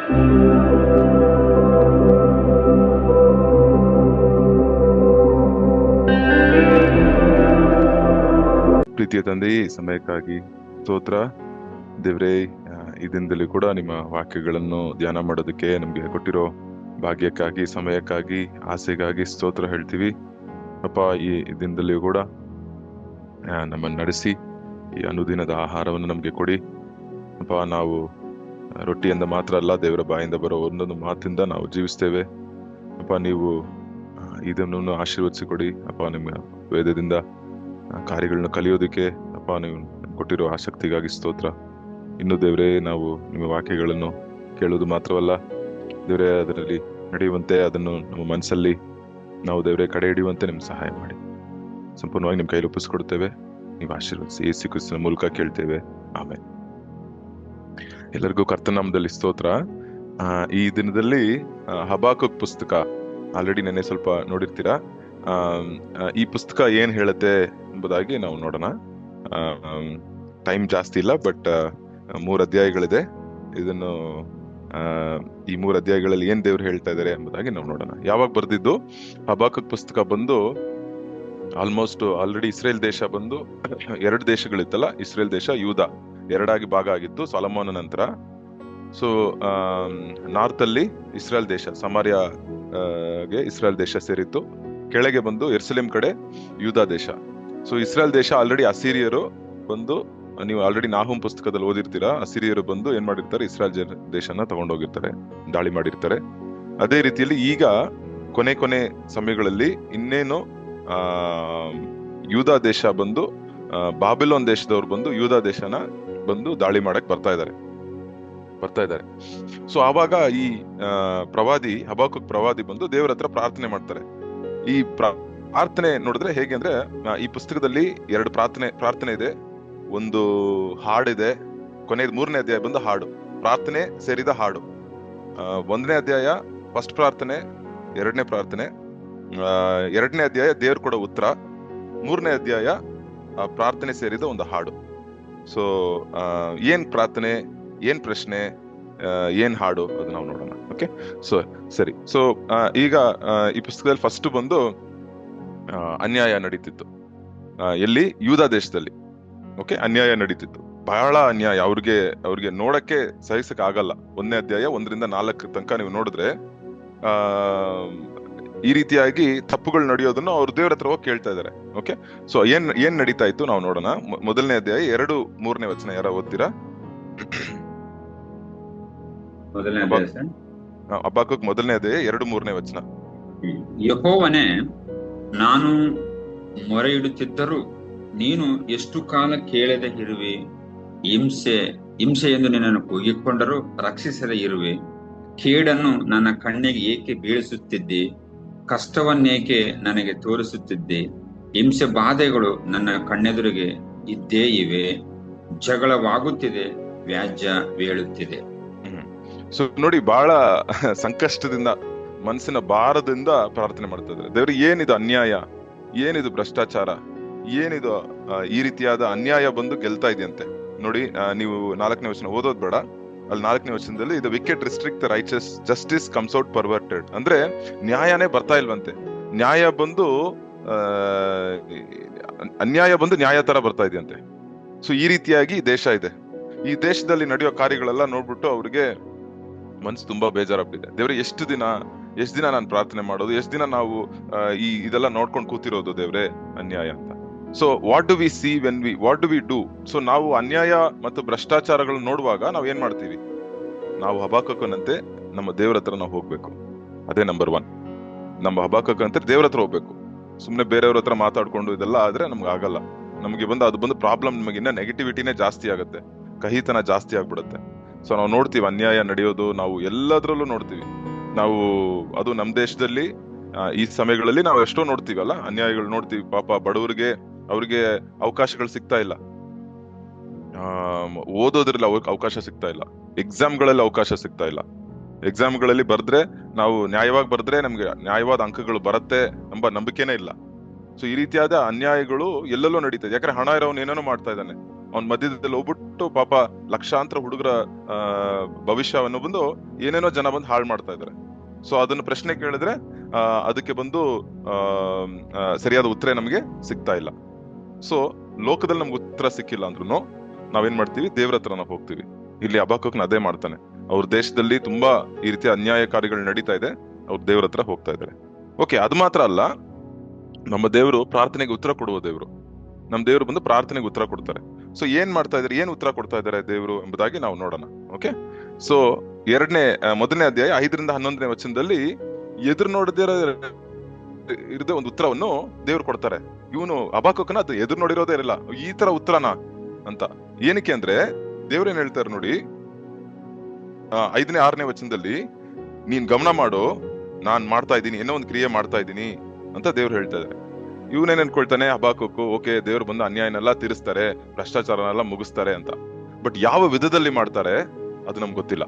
ಪ್ರೀತಿಯ ತಂದೆಯೇ, ಈ ಸಮಯಕ್ಕಾಗಿ ಸ್ತೋತ್ರ ದೇವ್ರೇ. ಈ ದಿನದಲ್ಲಿ ಕೂಡ ನಿಮ್ಮ ವಾಕ್ಯಗಳನ್ನು ಧ್ಯಾನ ಮಾಡೋದಕ್ಕೆ ನಮ್ಗೆ ಕೊಟ್ಟಿರೋ ಭಾಗ್ಯಕ್ಕಾಗಿ, ಸಮಯಕ್ಕಾಗಿ, ಆಸೆಗಾಗಿ ಸ್ತೋತ್ರ ಹೇಳ್ತೀವಿ ಅಪ್ಪ. ಈ ದಿನದಲ್ಲಿ ಕೂಡ ನಮ್ಮನ್ನು ನಡೆಸಿ ಈ ಅನುದಿನದ ಆಹಾರವನ್ನು ನಮ್ಗೆ ಕೊಡಿ ಅಪ್ಪ. ನಾವು ರೊಟ್ಟಿಯಿಂದ ಮಾತ್ರ ಅಲ್ಲ, ದೇವರ ಬಾಯಿಂದ ಬರೋ ಒಂದೊಂದು ಮಾತಿಂದ ನಾವು ಜೀವಿಸ್ತೇವೆ ಅಪ್ಪ. ನೀವು ಇದನ್ನು ಆಶೀರ್ವದಿಸಿಕೊಡಿ ಅಪ್ಪ. ನಿಮ್ಮ ವೇದದಿಂದ ಕಾರ್ಯಗಳನ್ನ ಕಲಿಯೋದಕ್ಕೆ ಅಪ್ಪ ನೀವು ಕೊಟ್ಟಿರೋ ಆಸಕ್ತಿಗಾಗಿ ಸ್ತೋತ್ರ. ಇನ್ನು ದೇವರೇ, ನಾವು ನಿಮ್ಮ ವಾಕ್ಯಗಳನ್ನು ಕೇಳೋದು ಮಾತ್ರವಲ್ಲ ದೇವರೇ, ಅದರಲ್ಲಿ ನಡೆಯುವಂತೆ, ಅದನ್ನು ನಮ್ಮ ಮನಸ್ಸಲ್ಲಿ ನಾವು ದೇವರೇ ಕಡೆ ಹಿಡಿಯುವಂತೆ ನಿಮ್ಗೆ ಸಹಾಯ ಮಾಡಿ. ಸಂಪೂರ್ಣವಾಗಿ ನಿಮ್ಮ ಕೈಲಿ ಒಪ್ಪಿಸ್ಕೊಡ್ತೇವೆ. ನೀವು ಆಶೀರ್ವದಿಸಿ, ಯೇಸು ಕ್ರಿಸ್ತನ ಮೂಲಕ ಕೇಳ್ತೇವೆ, ಆಮೇಲೆ. ಎಲ್ಲರಿಗೂ ಕರ್ತನಾಮದಲ್ಲಿ ಸ್ತೋತ್ರ. ಈ ದಿನದಲ್ಲಿ ಹಬಾಕುಕ್ ಪುಸ್ತಕ ಆಲ್ರೆಡಿ ನೆನ್ನೆ ಸ್ವಲ್ಪ ನೋಡಿರ್ತೀರಾ. ಈ ಪುಸ್ತಕ ಏನ್ ಹೇಳುತ್ತೆ ಎಂಬುದಾಗಿ ನಾವು ನೋಡೋಣ. ಟೈಮ್ ಜಾಸ್ತಿ ಇಲ್ಲ, ಬಟ್ 3 ಅಧ್ಯಾಯಗಳಿದೆ. ಇದನ್ನು ಈ 3 ಅಧ್ಯಾಯಗಳಲ್ಲಿ ಏನ್ ದೇವ್ರು ಹೇಳ್ತಾ ಇದಾರೆ ಎಂಬುದಾಗಿ ನಾವು ನೋಡೋಣ. ಯಾವಾಗ ಬರ್ದಿದ್ದು ಹಬಾಕುಕ್ ಪುಸ್ತಕ ಬಂದು ಆಲ್ಮೋಸ್ಟ್ ಆಲ್ರೆಡಿ ಇಸ್ರೇಲ್ ದೇಶ ಬಂದು 2 ದೇಶಗಳಿತ್ತಲ್ಲ, ಇಸ್ರೇಲ್ ದೇಶ ಯೂದ ಎರಡಾಗಿ ಭಾಗ ಆಗಿತ್ತು ಸೊಲೊಮೋನ ನಂತರ. ಸೊ ನಾರ್ತ್ ಅಲ್ಲಿ ಇಸ್ರೇಲ್ ದೇಶ, ಸಮಾರ್ಯಗೆ ಇಸ್ರೇಲ್ ದೇಶ ಸೇರಿತ್ತು. ಕೆಳಗೆ ಬಂದು ಯೆರೂಸಲೇಮ್ ಕಡೆ ಯೂದ ದೇಶ. ಸೊ ಇಸ್ರೇಲ್ ದೇಶ ಆಲ್ರೆಡಿ ಅಸಿರಿಯರು ಬಂದು, ನೀವು ಆಲ್ರೆಡಿ ನಾಹುಮ್ ಪುಸ್ತಕದಲ್ಲಿ ಓದಿರ್ತೀರಾ, ಅಸಿರಿಯರು ಬಂದು ಏನ್ ಮಾಡಿರ್ತಾರೆ, ಇಸ್ರೇಲ್ ದೇಶನ ತಗೊಂಡೋಗಿರ್ತಾರೆ, ದಾಳಿ ಮಾಡಿರ್ತಾರೆ. ಅದೇ ರೀತಿಯಲ್ಲಿ ಈಗ ಕೊನೆ ಸಮಯಗಳಲ್ಲಿ ಇನ್ನೇನು ಯೂದ ದೇಶ ಬಂದು, ಬಾಬಿಲೋನ್ ದೇಶದವ್ರು ಬಂದು ಯೂದ ದೇಶನ ಬಂದು ದಾಳಿ ಮಾಡಕ್ ಬರ್ತಾ ಇದ್ದಾರೆ. ಸೊ ಆವಾಗ ಈ ಪ್ರವಾದಿ ಹಬಾಕುಕ್ ಪ್ರವಾದಿ ಬಂದು ದೇವರ ಹತ್ರ ಪ್ರಾರ್ಥನೆ ಮಾಡ್ತಾರೆ. ಈ ಪ್ರಾರ್ಥನೆ ನೋಡಿದ್ರೆ ಹೇಗೆ ಅಂದ್ರೆ, ಈ ಪುಸ್ತಕದಲ್ಲಿ 2 ಪ್ರಾರ್ಥನೆ ಇದೆ, ಒಂದು ಹಾಡಿದೆ. ಕೊನೆಯ 3ನೇ ಅಧ್ಯಾಯ ಬಂದು ಹಾಡು, ಪ್ರಾರ್ಥನೆ ಸೇರಿದ ಹಾಡು. 1ನೇ ಅಧ್ಯಾಯ ಫಸ್ಟ್ ಪ್ರಾರ್ಥನೆ, 2ನೇ ಪ್ರಾರ್ಥನೆ, 2ನೇ ಅಧ್ಯಾಯ ದೇವ್ರು ಕೊಡೋ ಉತ್ತರ, 3ನೇ ಅಧ್ಯಾಯ ಪ್ರಾರ್ಥನೆ ಸೇರಿದ ಒಂದು ಹಾಡು. ಸೊ ಏನ್ ಪ್ರಾರ್ಥನೆ, ಏನ್ ಪ್ರಶ್ನೆ, ಏನ್ ಹಾಡು, ಅದು ನಾವು ನೋಡೋಣ. ಓಕೆ, ಸೊ ಸರಿ. ಸೊ ಈಗ ಈ ಪುಸ್ತಕದಲ್ಲಿ ಫಸ್ಟ್ ಬಂದು ಅನ್ಯಾಯ ನಡೀತಿತ್ತು. ಎಲ್ಲಿ? ಯೂದ ದೇಶದಲ್ಲಿ. ಓಕೆ, ಅನ್ಯಾಯ ನಡೀತಿತ್ತು, ಬಹಳ ಅನ್ಯಾಯ. ಅವ್ರಿಗೆ ನೋಡಕ್ಕೆ ಸಹಿಸಕ್ ಆಗಲ್ಲ. 1ನೇ ಅಧ್ಯಾಯ 1ರಿಂದ 4 ತನಕ ನೀವು ನೋಡಿದ್ರೆ ಈ ರೀತಿಯಾಗಿ ತಪ್ಪುಗಳು ನಡೆಯೋದನ್ನು ಅವ್ರು ದೇವ್ರ ಹತ್ರ ಹೋಗಿ ಕೇಳ್ತಾ ಇದಾರೆ. ಓಕೆ, ಸೊ ಏನ್ ನಡೀತಾ ಇತ್ತು ನಾವು ನೋಡೋಣ. 1ನೇ ಅಧ್ಯಾಯ 2, 3ನೇ ವಚನ ಯಾರ ಓದ್ತೀರಾ? ಹಬಾಕುಕ್ 1ನೇ ಅಧ್ಯಾಯ 2, 3ನೇ ವಚನ. ಯೆಹೋವನೇ, ನಾನು ಮೊರೆ ಇಡುತ್ತಿದ್ದರೂ ನೀನು ಎಷ್ಟು ಕಾಲ ಕೇಳದೆ ಇರುವೆ? ಹಿಂಸೆ ಎಂದು ನಿನ್ನನ್ನು ಕೂಗಿಕೊಂಡರೂ ರಕ್ಷಿಸದೆ ಇರುವೆ. ಕೇಡನ್ನು ನನ್ನ ಕಣ್ಣಿಗೆ ಏಕೆ ಬೀಳಿಸುತ್ತಿದ್ದೆ? ಕಷ್ಟವನ್ನೇಕೆ ನನಗೆ ತೋರಿಸುತ್ತಿದ್ದೆ? ಹಿಂಸೆ ಬಾಧೆಗಳು ನನ್ನ ಕಣ್ಣೆದುರಿಗೆ ಇದ್ದೇ ಇವೆ. ಜಗಳವಾಗುತ್ತಿದೆ, ವ್ಯಾಜ್ಯ ಬೀಳುತ್ತಿದೆ. ಸೊ ನೋಡಿ, ಬಹಳ ಸಂಕಷ್ಟದಿಂದ, ಮನಸ್ಸಿನ ಭಾರದಿಂದ ಪ್ರಾರ್ಥನೆ ಮಾಡ್ತಾ ಇದ್ದಾರೆ. ದೇವ್ರಿಗೆ ಏನಿದು ಅನ್ಯಾಯ, ಏನಿದು ಭ್ರಷ್ಟಾಚಾರ, ಏನಿದು ಈ ರೀತಿಯಾದ ಅನ್ಯಾಯ ಬಂದು ಗೆಲ್ತಾ ಇದೆಯಂತೆ. ನೋಡಿ, ನೀವು 4ನೇ ವಚನ ಓದೋದ್ ಬೇಡ. ಅಲ್ಲಿ 4ನೇ ವಚನದಲ್ಲಿ ಇದು wicket restrict the righteous, justice comes out perverted. ಅಂದ್ರೆ ನ್ಯಾಯನೇ ಬರ್ತಾ ಇಲ್ವಂತೆ. ನ್ಯಾಯ ಬಂದು ಅನ್ಯಾಯ ಬಂದು ನ್ಯಾಯ ತರ ಬರ್ತಾ ಇದೆಯಂತೆ. ಸೊ ಈ ರೀತಿಯಾಗಿ ದೇಶ ಇದೆ. ಈ ದೇಶದಲ್ಲಿ ನಡೆಯೋ ಕಾರ್ಯಗಳೆಲ್ಲ ನೋಡ್ಬಿಟ್ಟು ಅವ್ರಿಗೆ ಮನ್ಸು ತುಂಬಾ ಬೇಜಾರಾಗ್ಬಿಟ್ಟಿದೆ. ದೇವ್ರೆ, ಎಷ್ಟು ದಿನ ನಾನು ಪ್ರಾರ್ಥನೆ ಮಾಡೋದು, ಎಷ್ಟು ದಿನ ನಾವು ಇದೆಲ್ಲ ನೋಡ್ಕೊಂಡು ಕೂತಿರೋದು ದೇವ್ರೆ, ಅನ್ಯಾಯ ಅಂತ. So what do we see what do we do? So ನಾವು ಅನ್ಯಾಯ ಮತ್ತು ಭ್ರಷ್ಟಾಚಾರಗಳನ್ನ ನೋಡುವಾಗ ನಾವು ಏನ್ ಮಾಡ್ತೀವಿ? ನಾವು ಹಬಾಕುಕನಂತೆ ನಮ್ಮ ದೇವ್ರ ಹತ್ರ ನಾವು ಹೋಗ್ಬೇಕು. ಅದೇ ನಂಬರ್ 1. ನಮ್ಮ ಹಬಾಕುಕನಂತೆ ದೇವ್ರ ಹತ್ರ ಹೋಗ್ಬೇಕು. ಸುಮ್ನೆ ಬೇರೆಯವ್ರ ಹತ್ರ ಮಾತಾಡ್ಕೊಂಡು ಇದೆಲ್ಲ ಆದ್ರೆ ನಮ್ಗೆ ಆಗಲ್ಲ. ನಮ್ಗೆ ಅದು ಬಂದು ಪ್ರಾಬ್ಲಮ್, ನಮಗೆ ಇನ್ನ ನೆಗೆಟಿವಿಟಿನೇ ಜಾಸ್ತಿ ಆಗುತ್ತೆ, ಕಹಿತನ ಜಾಸ್ತಿ ಆಗ್ಬಿಡುತ್ತೆ. ಸೊ ನಾವು ನೋಡ್ತೀವಿ ಅನ್ಯಾಯ ನಡೆಯೋದು, ನಾವು ಎಲ್ಲದ್ರಲ್ಲೂ ನೋಡ್ತೀವಿ. ನಾವು ಅದು ನಮ್ಮ ದೇಶದಲ್ಲಿ ಈ ಸಮಯಗಳಲ್ಲಿ ನಾವು ಎಷ್ಟೋ ನೋಡ್ತೀವಲ್ಲ, ಅನ್ಯಾಯಗಳು ನೋಡ್ತೀವಿ. ಪಾಪ ಬಡವರಿಗೆ, ಅವ್ರಿಗೆ ಅವಕಾಶಗಳು ಸಿಗ್ತಾ ಇಲ್ಲ, ಓದೋದ್ರಲ್ಲಿ ಅವಕಾಶ ಸಿಗ್ತಾ ಇಲ್ಲ, ಎಕ್ಸಾಮ್ಗಳಲ್ಲಿ ಅವಕಾಶ ಸಿಗ್ತಾ ಇಲ್ಲ. ಎಕ್ಸಾಮ್ಗಳಲ್ಲಿ ಬರ್ದ್ರೆ, ನಾವು ನ್ಯಾಯವಾಗಿ ಬರ್ದ್ರೆ ನಮ್ಗೆ ನ್ಯಾಯವಾದ ಅಂಕಗಳು ಬರುತ್ತೆ ಎಂಬ ನಂಬಿಕೆನೇ ಇಲ್ಲ. ಸೊ ಈ ರೀತಿಯಾದ ಅನ್ಯಾಯಗಳು ಎಲ್ಲೆಲ್ಲೋ ನಡೀತದೆ. ಯಾಕಂದ್ರೆ ಹಣ ಇರೋನು ಏನೇನೋ ಮಾಡ್ತಾ ಇದ್ದಾನೆ, ಅವ್ನ್ ಮಧ್ಯದಲ್ಲಿ ಹೋಗ್ಬಿಟ್ಟು ಪಾಪ ಲಕ್ಷಾಂತರ ಹುಡುಗರ ಭವಿಷ್ಯವನ್ನು ಬಂದು ಏನೇನೋ ಜನ ಬಂದು ಹಾಳು ಮಾಡ್ತಾ ಇದಾರೆ. ಸೊ ಅದನ್ನ ಪ್ರಶ್ನೆ ಕೇಳಿದ್ರೆ ಅದಕ್ಕೆ ಬಂದು ಸರಿಯಾದ ಉತ್ತರ ನಮಗೆ ಸಿಗ್ತಾ ಇಲ್ಲ. ಸೊ ಲೋಕದಲ್ಲಿ ನಮ್ಗೆ ಉತ್ತರ ಸಿಕ್ಕಿಲ್ಲ ಅಂದ್ರೂ ನಾವೇನ್ ಮಾಡ್ತೀವಿ, ದೇವ್ರ ಹತ್ರ ನಾವು ಹೋಗ್ತೀವಿ. ಇಲ್ಲಿ ಹಬಕ್ಕೂಕನ ಅದೇ ಮಾಡ್ತಾನೆ. ಅವ್ರ ದೇಶದಲ್ಲಿ ತುಂಬಾ ಈ ರೀತಿ ಅನ್ಯಾಯಕಾರಿಗಳು ನಡೀತಾ ಇದೆ, ಅವ್ರ ದೇವ್ರ ಹತ್ರ ಹೋಗ್ತಾ ಇದ್ದಾರೆ. ಓಕೆ, ಅದು ಮಾತ್ರ ಅಲ್ಲ, ನಮ್ಮ ದೇವರು ಪ್ರಾರ್ಥನೆಗೆ ಉತ್ತರ ಕೊಡುವ ದೇವರು. ನಮ್ಮ ದೇವರು ಬಂದು ಪ್ರಾರ್ಥನೆಗೆ ಉತ್ತರ ಕೊಡ್ತಾರೆ. ಸೊ ಏನ್ ಮಾಡ್ತಾ ಇದಾರೆ, ಏನ್ ಉತ್ತರ ಕೊಡ್ತಾ ಇದ್ದಾರೆ ದೇವರು ಎಂಬುದಾಗಿ ನಾವು ನೋಡೋಣ. ಓಕೆ, ಸೊ ಮೊದಲನೇ ಅಧ್ಯಾಯ 5ರಿಂದ 11ನೇ ವಚನದಲ್ಲಿ ಎದುರು ನೋಡದೇ ಇರದೆ ಒಂದು ಉತ್ತರವನ್ನು ದೇವ್ರು ಕೊಡ್ತಾರೆ. ಇವನು ಹಬಕ್ಕೂಕನ ಅದು ಎದುರು ನೋಡಿರೋದೇ ಇರಲ್ಲ, ಈ ತರ ಉತ್ತರನ ಅಂತ. ಏನಕ್ಕೆ ಅಂದ್ರೆ ದೇವ್ರು ಏನ್ ಹೇಳ್ತಾರೆ ನೋಡಿ, 5ನೇ 6ನೇ ವಚನದಲ್ಲಿ, ನೀನ್ ಗಮನ ಮಾಡು, ನಾನ್ ಮಾಡ್ತಾ ಇದ್ದೀನಿ, ಏನೋ ಒಂದು ಕ್ರಿಯೆ ಮಾಡ್ತಾ ಇದ್ದೀನಿ ಅಂತ ದೇವ್ರು ಹೇಳ್ತಾ ಇದ್ದಾರೆ. ಇವನೇನ್ ಅನ್ಕೊಳ್ತಾನೆ ಹಬಕ್ಕೂಕು, ಓಕೆ ದೇವ್ರು ಬಂದು ಅನ್ಯಾಯನೆಲ್ಲ ತೀರಿಸ್ತಾರೆ, ಭ್ರಷ್ಟಾಚಾರನೆಲ್ಲ ಮುಗಿಸ್ತಾರೆ ಅಂತ. ಬಟ್ ಯಾವ ವಿಧದಲ್ಲಿ ಮಾಡ್ತಾರೆ ಅದು ನಮ್ಗೆ ಗೊತ್ತಿಲ್ಲ.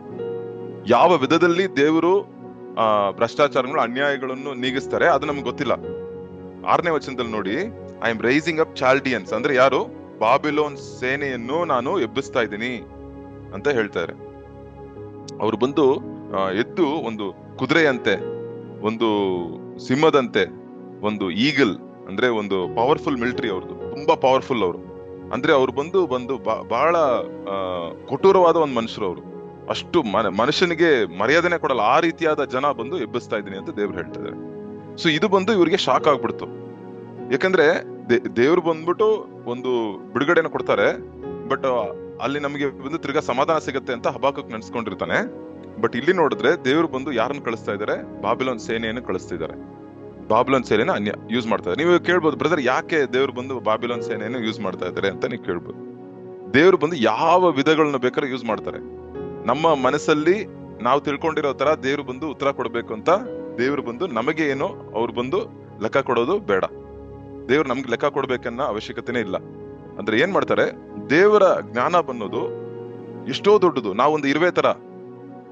ಯಾವ ವಿಧದಲ್ಲಿ ದೇವರು ಭ್ರಷ್ಟಾಚಾರಗಳು ಅನ್ಯಾಯಗಳನ್ನು ನೀಗಿಸ್ತಾರೆ ಅದು ನಮ್ಗೆ ಗೊತ್ತಿಲ್ಲ. 6ನೇ ವಚನದಲ್ಲಿ ನೋಡಿ, ಐ ಆಮ್ ರೈಸಿಂಗ್ ಅಪ್ ಚಾಲ್ಡಿಯನ್ಸ್, ಅಂದ್ರೆ ಯಾರು, ಬಾಬಿಲೋನ್ ಸೇನೆಯನ್ನು ನಾನು ಎಬ್ಬಿಸ್ತಾ ಇದ್ದೀನಿ ಅಂತ ಹೇಳ್ತಾರೆ. ಅವ್ರು ಬಂದು ಎದ್ದು ಒಂದು ಕುದುರೆಯಂತೆ, ಒಂದು ಸಿಂಹದಂತೆ, ಒಂದು ಈಗಲ್ ಅಂದ್ರೆ ಒಂದು ಪವರ್ಫುಲ್ ಮಿಲಿಟರಿ, ಅವ್ರದ್ದು ತುಂಬಾ ಪವರ್ಫುಲ್. ಅವರು ಅಂದ್ರೆ ಅವ್ರು ಬಂದು ಬಹಳ ಕಠೋರವಾದ ಒಂದು ಮನುಷ್ಯರು. ಅವರು ಅಷ್ಟು ಮನುಷ್ಯನಿಗೆ ಮರ್ಯಾದನೆ ಕೊಡಲ್ಲ, ಆ ರೀತಿಯಾದ ಜನ ಬಂದು ಎಬ್ಬಿಸ್ತಾ ಇದ್ದೀನಿ ಅಂತ ದೇವ್ರು ಹೇಳ್ತಾ ಇದ್ದಾರೆ. ಸೊ ಇದು ಬಂದು ಇವ್ರಿಗೆ ಶಾಕ್ ಆಗ್ಬಿಡ್ತು. ಯಾಕಂದ್ರೆ ದೇವ್ರು ಬಂದ್ಬಿಟ್ಟು ಒಂದು ಬಿಡುಗಡೆನ ಕೊಡ್ತಾರೆ, ಬಟ್ ಅಲ್ಲಿ ನಮಗೆ ಬಂದು ತಿರ್ಗಾ ಸಮಾಧಾನ ಸಿಗತ್ತೆ ಅಂತ ಹಬಕ್ಕೂಕ್ ನೆನ್ಸ್ಕೊಂಡಿರ್ತಾನೆ. ಬಟ್ ಇಲ್ಲಿ ನೋಡಿದ್ರೆ ದೇವ್ರು ಬಂದು ಯಾರನ್ನು ಕಳಿಸ್ತಾ ಇದ್ದಾರೆ, ಬಾಬಿಲೋನ್ ಸೇನೆಯನ್ನು ಕಳಿಸ್ತಿದ್ದಾರೆ. ಬಾಬಿಲೋನ್ ಸೇನೆನ ಯೂಸ್ ಮಾಡ್ತಾ ಇದ್ದಾರೆ. ನೀವು ಕೇಳ್ಬೋದು, ಬ್ರದರ್ ಯಾಕೆ ದೇವ್ರು ಬಂದು ಬಾಬಿಲೋನ್ ಸೇನೆಯನ್ನು ಯೂಸ್ ಮಾಡ್ತಾ ಇದ್ದಾರೆ ಅಂತ ನೀವು ಕೇಳ್ಬೋದು. ದೇವ್ರು ಬಂದು ಯಾವ ವಿಧಗಳನ್ನ ಬೇಕಾದ್ರೆ ಯೂಸ್ ಮಾಡ್ತಾರೆ. ನಮ್ಮ ಮನಸ್ಸಲ್ಲಿ ನಾವು ತಿಳ್ಕೊಂಡಿರೋ ತರ ದೇವ್ರು ಬಂದು ಉತ್ತರ ಕೊಡ್ಬೇಕು ಅಂತ ದೇವ್ರು ಬಂದು ನಮಗೆ ಏನೋ ಅವ್ರು ಬಂದು ಲೆಕ್ಕ ಕೊಡೋದು ಬೇಡ. ದೇವ್ರು ನಮ್ಗೆ ಲೆಕ್ಕ ಕೊಡ್ಬೇಕನ್ನ ಅವಶ್ಯಕತೆನೇ ಇಲ್ಲ. ಅಂದ್ರೆ ಏನ್ ಮಾಡ್ತಾರೆ, ದೇವರ ಜ್ಞಾನ ಬಂದೋದು ಎಷ್ಟೋ ದೊಡ್ಡದು. ನಾವೊಂದು ಇರುವೆ ತರ,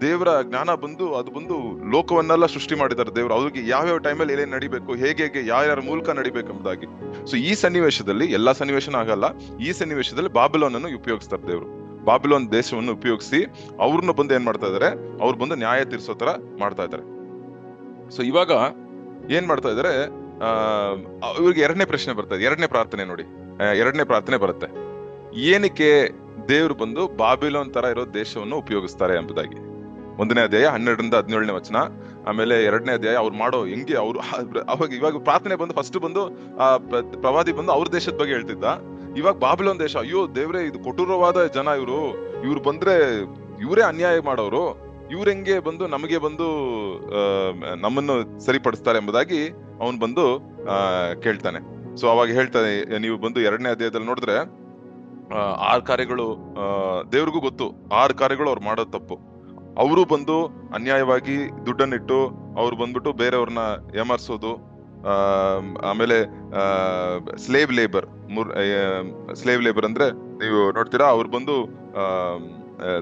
ದೇವರ ಜ್ಞಾನ ಬಂದು ಅದು ಬಂದು ಲೋಕವನ್ನೆಲ್ಲ ಸೃಷ್ಟಿ ಮಾಡಿದ್ದಾರೆ ದೇವ್ರು. ಅವ್ರಿಗೆ ಯಾವ್ಯಾವ ಟೈಮಲ್ಲಿ ಏನೇನ್ ನಡಿಬೇಕು, ಹೇಗೆ ಯಾರ್ಯಾರ ಮೂಲಕ ನಡಿಬೇಕು ಎಂಬುದಾಗಿ. ಸೊ ಈ ಸನ್ನಿವೇಶದಲ್ಲಿ, ಎಲ್ಲಾ ಸನ್ನಿವೇಶನ ಆಗಲ್ಲ, ಈ ಸನ್ನಿವೇಶದಲ್ಲಿ ಬಾಬಿಲೋನ್ ಅನ್ನು ಉಪಯೋಗಿಸ್ತಾರೆ ದೇವ್ರು. ಬಾಬಿಲೋನ್ ದೇಶವನ್ನು ಉಪಯೋಗಿಸಿ ಅವ್ರನ್ನ ಬಂದು ಏನ್ ಮಾಡ್ತಾ ಇದಾರೆ, ಅವ್ರು ಬಂದು ನ್ಯಾಯ ತೀರ್ಸೋ ತರ ಮಾಡ್ತಾ ಇದ್ದಾರೆ. ಸೊ ಇವಾಗ ಏನ್ ಮಾಡ್ತಾ ಇದಾರೆ, ಇವ್ರಿಗೆ ಎರಡನೇ ಪ್ರಶ್ನೆ ಬರ್ತದೆ, ಎರಡನೇ ಪ್ರಾರ್ಥನೆ ನೋಡಿ, ಎರಡನೇ ಪ್ರಾರ್ಥನೆ ಬರುತ್ತೆ. ಏನಕ್ಕೆ ದೇವ್ರು ಬಂದು ಬಾಬಿಲೋನ್ ತರ ಇರೋ ದೇಶವನ್ನು ಉಪಯೋಗಿಸ್ತಾರೆ ಎಂಬುದಾಗಿ. 1ನೇ ಅಧ್ಯಾಯ 12ರಿಂದ 17ನೇ ವಚನ. ಆಮೇಲೆ 2ನೇ ಅಧ್ಯಾಯ ಅವ್ರು ಮಾಡೋ ಹೆಂಗೆ ಅವ್ರು ಅವಾಗ ಇವಾಗ ಪ್ರಾರ್ಥನೆ ಬಂದು ಫಸ್ಟ್ ಬಂದು ಪ್ರವಾದಿ ಬಂದು ಅವ್ರ ದೇಶದ ಬಗ್ಗೆ ಹೇಳ್ತಿದ್ದ. ಇವಾಗ ಬಾಬಿಲೋನ್ ದೇಶ, ಅಯ್ಯೋ ದೇವ್ರೆ ಇದು ಕಠೋರವಾದ ಜನ, ಇವ್ರು ಬಂದ್ರೆ ಇವರೇ ಅನ್ಯಾಯ ಮಾಡೋರು, ಇವ್ರ ಹೆಂಗೆ ಬಂದು ನಮಗೆ ಬಂದು ನಮ್ಮನ್ನು ಸರಿಪಡಿಸ್ತಾರೆ ಎಂಬುದಾಗಿ ಅವನ್ ಬಂದು ಕೇಳ್ತಾನೆ. ಸೊ ಅವಾಗ ಹೇಳ್ತಾನೆ, ನೀವು ಬಂದು 2ನೇ ಅಧ್ಯಾಯದಲ್ಲಿ ನೋಡಿದ್ರೆ 6 ಕಾರ್ಯಗಳು ದೇವ್ರಿಗೂ ಗೊತ್ತು, 6 ಕಾರ್ಯಗಳು ಅವ್ರು ಮಾಡೋದು ತಪ್ಪು. ಅವರು ಬಂದು ಅನ್ಯಾಯವಾಗಿ ದುಡ್ಡನ್ನಿಟ್ಟು ಅವ್ರು ಬಂದ್ಬಿಟ್ಟು ಬೇರೆಯವ್ರನ್ನ ಏಮಾರ್ಸೋದು, ಆಮೇಲೆ ಸ್ಲೇವ್ ಲೇಬರ್ ಅಂದ್ರೆ ನೀವು ನೋಡ್ತೀರಾ, ಅವ್ರು ಬಂದು